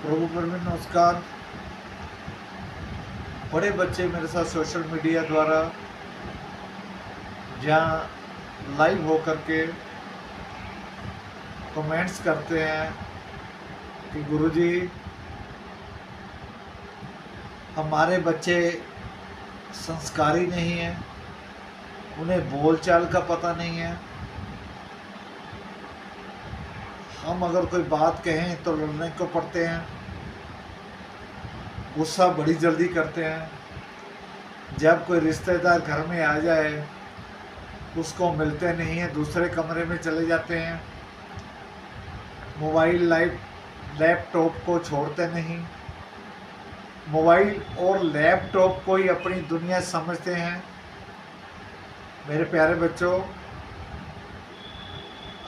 प्रभु परमें नमस्कार। बड़े बच्चे मेरे साथ सोशल मीडिया द्वारा जहाँ लाइव होकर के कमेंट्स करते हैं कि गुरुजी हमारे बच्चे संस्कारी नहीं हैं, उन्हें बोलचाल का पता नहीं है, हम अगर कोई बात कहें तो लड़ने को पड़ते हैं, गुस्सा बड़ी जल्दी करते हैं, जब कोई रिश्तेदार घर में आ जाए उसको मिलते नहीं हैं, दूसरे कमरे में चले जाते हैं, मोबाइल लैपटॉप को छोड़ते नहीं, मोबाइल और लैपटॉप को ही अपनी दुनिया समझते हैं। मेरे प्यारे बच्चों,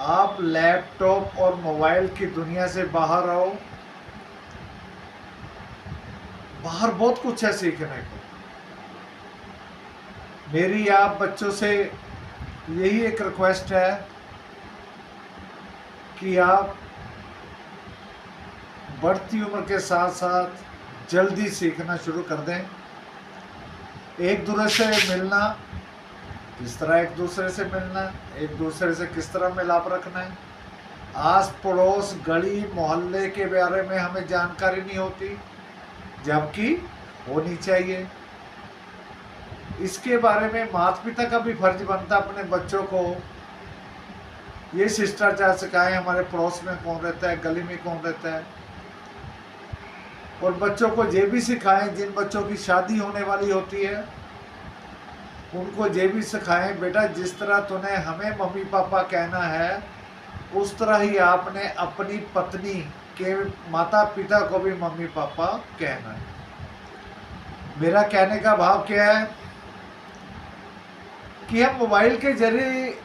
आप लैपटॉप और मोबाइल की दुनिया से बाहर आओ। बाहर बहुत कुछ है सीखने को। मेरी आप बच्चों से यही एक रिक्वेस्ट है कि आप बढ़ती उम्र के साथ साथ जल्दी सीखना शुरू कर दें। एक दूसरे से मिलना, किस तरह एक दूसरे से मिलना, एक दूसरे से किस तरह मिलाप रखना है, आस पड़ोस गली मोहल्ले के बारे में हमें जानकारी नहीं होती, जबकि होनी चाहिए। इसके बारे में माता पिता का भी फर्ज बनता अपने बच्चों को ये शिष्टाचार सिखाएं, हमारे पड़ोस में कौन रहता है, गली में कौन रहता है, और बच्चों को ये भी सिखाएं जिन बच्चों की शादी होने वाली होती है उनको ये भी सिखाएं, बेटा जिस तरह तूने हमें मम्मी पापा कहना है उस तरह ही आपने अपनी पत्नी के माता पिता को भी मम्मी पापा कहना है। मेरा कहने का भाव क्या है कि हम मोबाइल के जरिए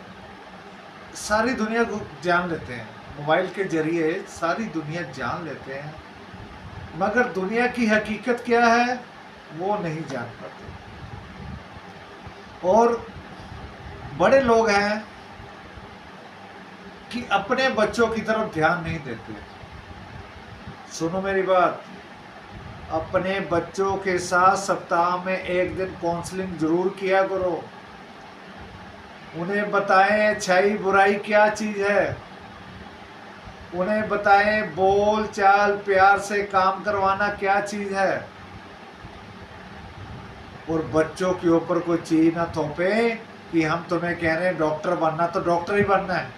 सारी दुनिया को जान लेते हैं, मोबाइल के जरिए सारी दुनिया जान लेते हैं, मगर दुनिया की हकीकत क्या है वो नहीं जान पाते। और बड़े लोग हैं कि अपने बच्चों की तरफ ध्यान नहीं देते। सुनो मेरी बात, अपने बच्चों के साथ सप्ताह में एक दिन काउंसलिंग जरूर किया करो। उन्हें बताएं अच्छाई बुराई क्या चीज है, उन्हें बताएं बोल चाल प्यार से काम करवाना क्या चीज है, और बच्चों के ऊपर कोई चीज ना थोपे कि हम तुम्हें कह रहे हैं डॉक्टर बनना तो डॉक्टर ही बनना है।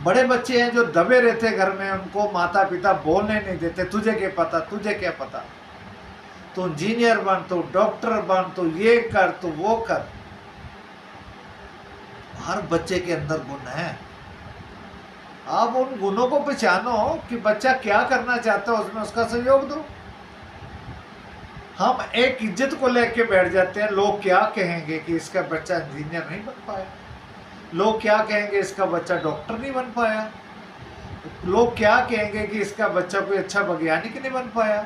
बड़े बच्चे हैं जो दबे रहते घर में, उनको माता पिता बोलने नहीं देते, तुझे क्या पता, तुझे क्या पता, तू इंजीनियर बन, तू डॉक्टर बन, तू ये कर, तू वो कर। हर बच्चे के अंदर गुण है, आप उन गुणों को पहचानो कि बच्चा क्या करना चाहता है, उसमें उसका सहयोग दो। हम एक इज्जत को लेके बैठ जाते हैं, लोग क्या कहेंगे कि इसका बच्चा इंजीनियर नहीं बन पाया, लोग क्या कहेंगे इसका बच्चा डॉक्टर नहीं बन पाया, लोग क्या कहेंगे कि इसका बच्चा कोई अच्छा वैज्ञानिक नहीं बन पाया।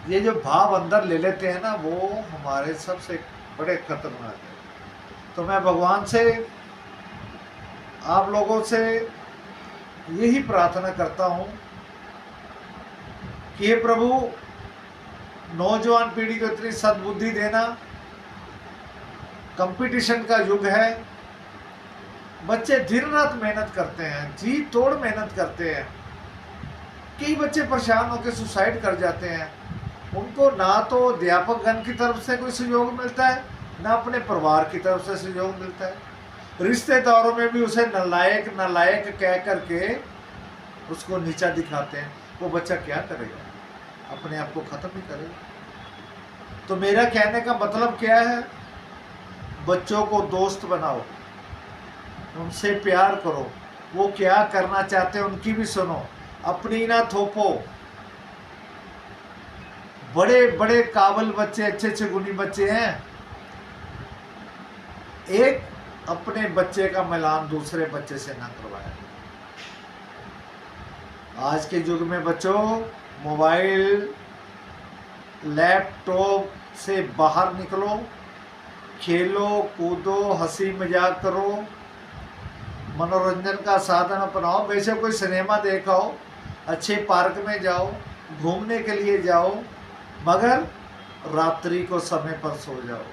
ये जो भाव अंदर ले लेते हैं ना, वो हमारे सबसे बड़े खतरनाक है। तो मैं भगवान से आप लोगों से यही प्रार्थना करता हूँ कि हे प्रभु नौजवान पीढ़ी को इतनी सद्बुद्धि देना। कंपटीशन का युग है, बच्चे दिन रात मेहनत करते हैं, जी तोड़ मेहनत करते हैं। कई बच्चे परेशान होकर सुसाइड कर जाते हैं, उनको ना तो अध्यापक गण की तरफ से कोई सहयोग मिलता है, ना अपने परिवार की तरफ से सहयोग मिलता है। रिश्तेदारों में भी उसे नालायक नालायक कह करके उसको नीचा दिखाते हैं। वो बच्चा क्या करेगा, अपने आप को खत्म ही करेगा। तो मेरा कहने का मतलब क्या है, बच्चों को दोस्त बनाओ, उनसे प्यार करो, वो क्या करना चाहते हैं उनकी भी सुनो, अपनी ना थोपो। बड़े बड़े काबिल बच्चे, अच्छे अच्छे गुणी बच्चे हैं, एक अपने बच्चे का मिलान दूसरे बच्चे से ना करवाया। आज के युग में बच्चों मोबाइल लैपटॉप से बाहर निकलो, खेलो कूदो, हंसी मजाक करो, मनोरंजन का साधन अपनाओ। वैसे कोई सिनेमा देखा हो अच्छे पार्क में जाओ, घूमने के लिए जाओ, मगर रात्रि को समय पर सो जाओ,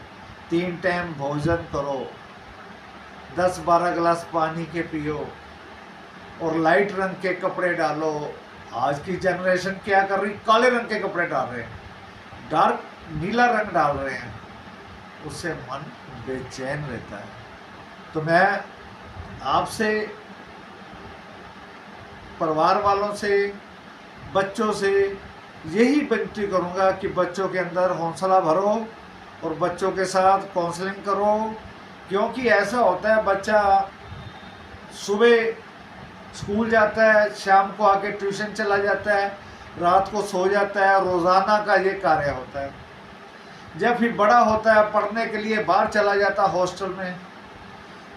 3 टाइम भोजन करो, 10-12 गिलास पानी के पियो और लाइट रंग के कपड़े डालो। आज की जनरेशन क्या कर रही, काले रंग के कपड़े डाल रहे हैं, डार्क नीला रंग डाल रहे हैं, उससे मन बेचैन रहता है। तो मैं आपसे, परिवार वालों से, बच्चों से यही विनती करूंगा कि बच्चों के अंदर हौसला भरो और बच्चों के साथ काउंसलिंग करो। क्योंकि ऐसा होता है, बच्चा सुबह स्कूल जाता है, शाम को आके ट्यूशन चला जाता है, रात को सो जाता है, रोज़ाना का ये कार्य होता है। जब फिर बड़ा होता है, पढ़ने के लिए बाहर चला जाता है हॉस्टल में,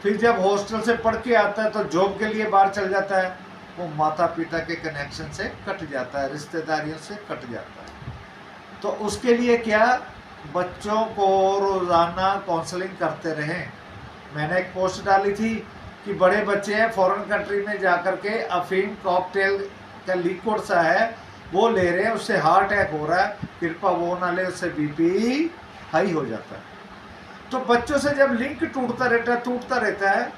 फिर जब हॉस्टल से पढ़ के आता है तो जॉब के लिए बाहर चल जाता है, वो माता पिता के कनेक्शन से कट जाता है, रिश्तेदारियों से कट जाता है। तो उसके लिए क्या, बच्चों को रोज़ाना काउंसलिंग करते रहें। मैंने एक पोस्ट डाली थी कि बड़े बच्चे हैं, फॉरेन कंट्री में जाकर के अफीम कॉकटेल का लिक्विड सा है वो ले रहे हैं, उससे हार्ट अटैक हो रहा है, कृपया वो ना ले, उससे बीपी हाई हो जाता है। तो बच्चों से जब लिंक टूटता रहता है,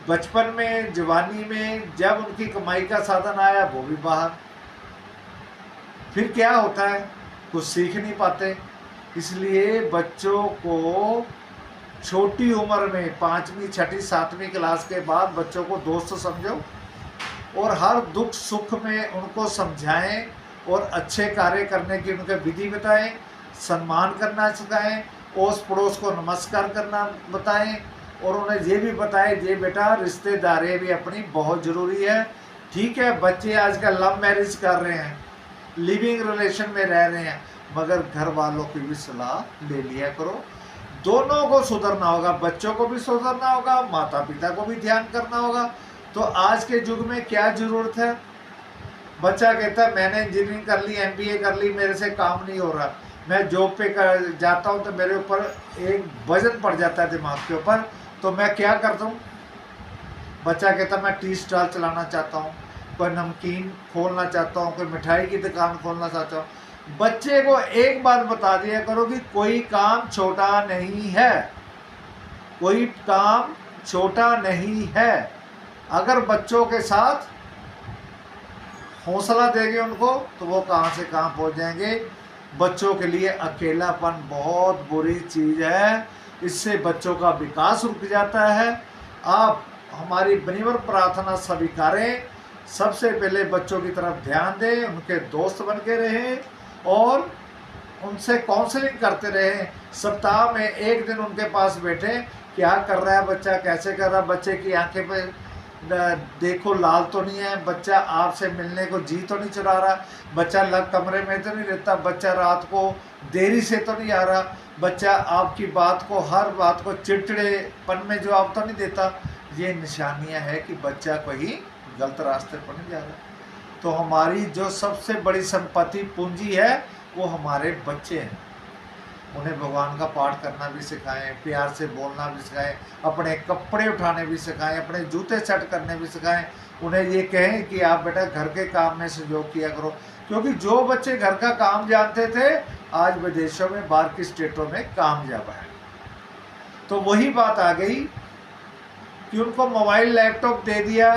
बचपन में, जवानी में, जब उनकी कमाई का साधन आया वो भी बाहर, फिर क्या होता है, कुछ सीख नहीं पाते। इसलिए बच्चों को छोटी उम्र में 5वीं, 6ठी, 7वीं क्लास के बाद बच्चों को दोस्त समझो और हर दुख सुख में उनको समझाएं और अच्छे कार्य करने की उनके विधि बताएं, सम्मान करना सिखाएं, ओस पड़ोस को नमस्कार करना बताएं और उन्हें ये भी बताएं, ये बेटा रिश्तेदारी भी अपनी बहुत ज़रूरी है। ठीक है, बच्चे आजकल लव मैरिज कर रहे हैं, लिविंग रिलेशन में रह रहे हैं, मगर घर वालों की भी सलाह ले लिया करो। दोनों को सुधरना होगा, बच्चों को भी सुधरना होगा, माता पिता को भी ध्यान करना होगा। तो आज के युग में क्या ज़रूरत है, बच्चा कहता है मैंने इंजीनियरिंग कर ली, MBA कर ली, मेरे से काम नहीं हो रहा, मैं जॉब पे कर जाता हूँ तो मेरे ऊपर एक वजन पड़ जाता है दिमाग के ऊपर, तो मैं क्या करता हूँ। बच्चा कहता मैं टी स्टॉल चलाना चाहता हूँ, कोई नमकीन खोलना चाहता हूँ, कोई मिठाई की दुकान खोलना चाहता हूँ। बच्चे को एक बात बता दिया करो कि कोई काम छोटा नहीं है, कोई काम छोटा नहीं है। अगर बच्चों के साथ हौसला देंगे उनको तो वो कहाँ से कहाँ पहुँच जाएंगे। बच्चों के लिए अकेलापन बहुत बुरी चीज़ है, इससे बच्चों का विकास रुक जाता है। आप हमारी बनिवर प्रार्थना स्वीकारें, सबसे पहले बच्चों की तरफ ध्यान दें, उनके दोस्त बन के रहें और उनसे काउंसलिंग करते रहें। सप्ताह में एक दिन उनके पास बैठें, क्या कर रहा है बच्चा, कैसे कर रहा है, बच्चे की आंखें पे देखो लाल तो नहीं है, बच्चा आपसे मिलने को जी तो नहीं चला रहा, बच्चा लग कमरे में तो नहीं रहता, बच्चा रात को देरी से तो नहीं आ रहा, बच्चा आपकी बात को, हर बात को चिड़चिड़ेपन में जवाब तो नहीं देता। ये निशानियां है कि बच्चा कहीं गलत रास्ते पर नहीं जा रहा। तो हमारी जो सबसे बड़ी संपत्ति पूंजी है वो हमारे बच्चे हैं। उन्हें भगवान का पाठ करना भी सिखाएं, प्यार से बोलना भी सिखाएं, अपने कपड़े उठाने भी सिखाएं, अपने जूते सेट करने भी सिखाएं। उन्हें ये कहें कि आप बेटा घर के काम में सहयोग किया करो, क्योंकि जो बच्चे घर का काम जानते थे आज विदेशों में, बाहर की स्टेटों में कामयाब है। तो वही बात आ गई कि उनको मोबाइल लैपटॉप दे दिया,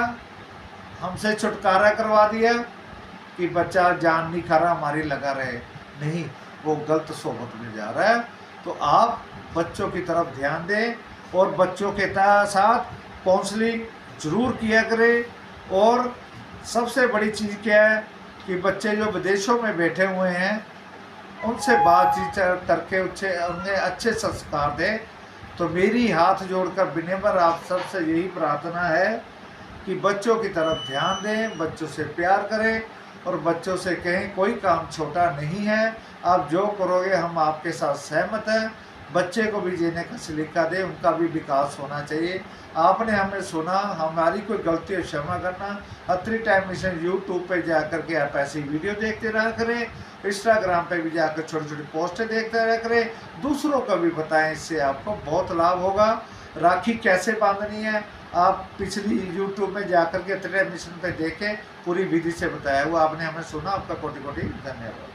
हमसे छुटकारा करवा दिया कि बच्चा जान नहीं खा रहा हमारी लगा रहे, नहीं, वो गलत सोबत में जा रहा है। तो आप बच्चों की तरफ ध्यान दें और बच्चों के साथ काउंसलिंग जरूर किया करें। और सबसे बड़ी चीज़ क्या है कि बच्चे जो विदेशों में बैठे हुए हैं उनसे बातचीत करके उन्हें अच्छे संस्कार दें। तो मेरी हाथ जोड़कर विनम्र आप सबसे यही प्रार्थना है कि बच्चों की तरफ ध्यान दें, बच्चों से प्यार करें और बच्चों से कहें कोई काम छोटा नहीं है, आप जो करोगे हम आपके साथ सहमत हैं। बच्चे को भी जीने का सलीका दें, उनका भी विकास होना चाहिए। आपने हमें सुना, हमारी कोई गलती हो क्षमा करना। अत्री टाइम मिशन यूट्यूब पे जाकर के आप ऐसी वीडियो देखते रहा करें, इंस्टाग्राम पे भी जाकर छोटी छोटी पोस्टें देखते रहा करें, दूसरों को भी बताएं, इससे आपको बहुत लाभ होगा। राखी कैसे बांधनी है आप पिछली यूट्यूब में जाकर के ट्रेड मिशन पे देखें, पूरी विधि से बताया हुआ आपने हमें सुना। आपका कोटि कोटि धन्यवाद।